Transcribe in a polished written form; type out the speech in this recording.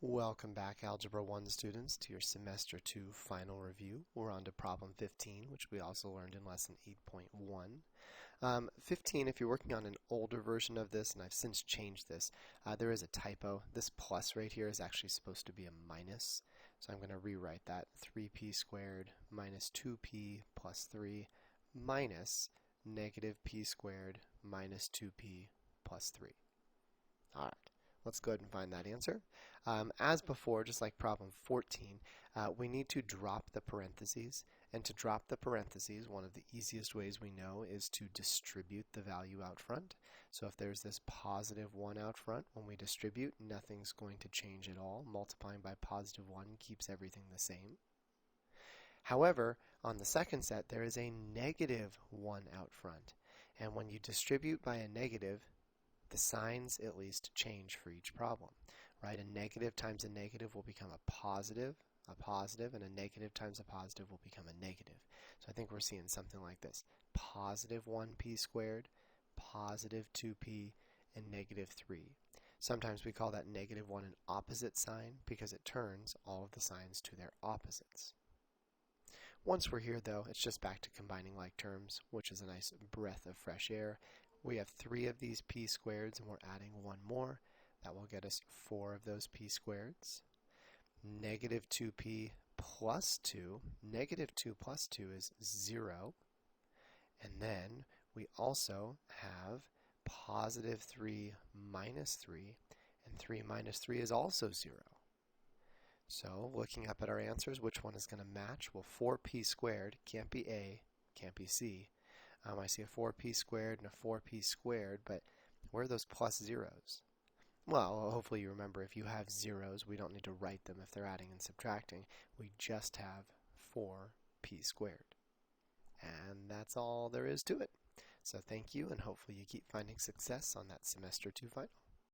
Welcome back, Algebra 1 students, to your Semester 2 final review. We're on to problem 15, which we also learned in lesson 8.1. 15, if you're working on an older version of this, and I've since changed this, there is a typo. This plus right here is actually supposed to be a minus. So I'm going to rewrite that. 3p squared minus 2p plus 3 minus negative p squared minus 2p plus 3. All right. Let's go ahead and find that answer. As before, just like problem 14, we need to drop the parentheses. And to drop the parentheses, one of the easiest ways we know is to distribute the value out front. So if there's this positive 1 out front, when we distribute, nothing's going to change at all. Multiplying by positive 1 keeps everything the same. However, on the second set, there is a negative 1 out front. And when you distribute by a negative, the signs at least change for each problem, right? A negative times a negative will become a positive, and a negative times a positive will become a negative. So I think we're seeing something like this. Positive 1p squared, positive 2p, and negative 3. Sometimes we call that negative 1 an opposite sign because it turns all of the signs to their opposites. Once we're here, though, it's just back to combining like terms, which is a nice breath of fresh air. We have 3 of these p squareds, and we're adding 1 more. That will get us 4 of those p squareds. Negative 2p plus 2. Negative 2 plus 2 is 0. And then we also have positive 3 minus 3. And 3 minus 3 is also 0. So looking up at our answers, which one is going to match? Well, 4p squared can't be A, can't be C. I see a 4p squared and a 4p squared, but where are those plus zeros? Well, hopefully you remember if you have zeros, we don't need to write them if they're adding and subtracting. We just have 4p squared. And that's all there is to it. So thank you, and hopefully you keep finding success on that Semester 2 final.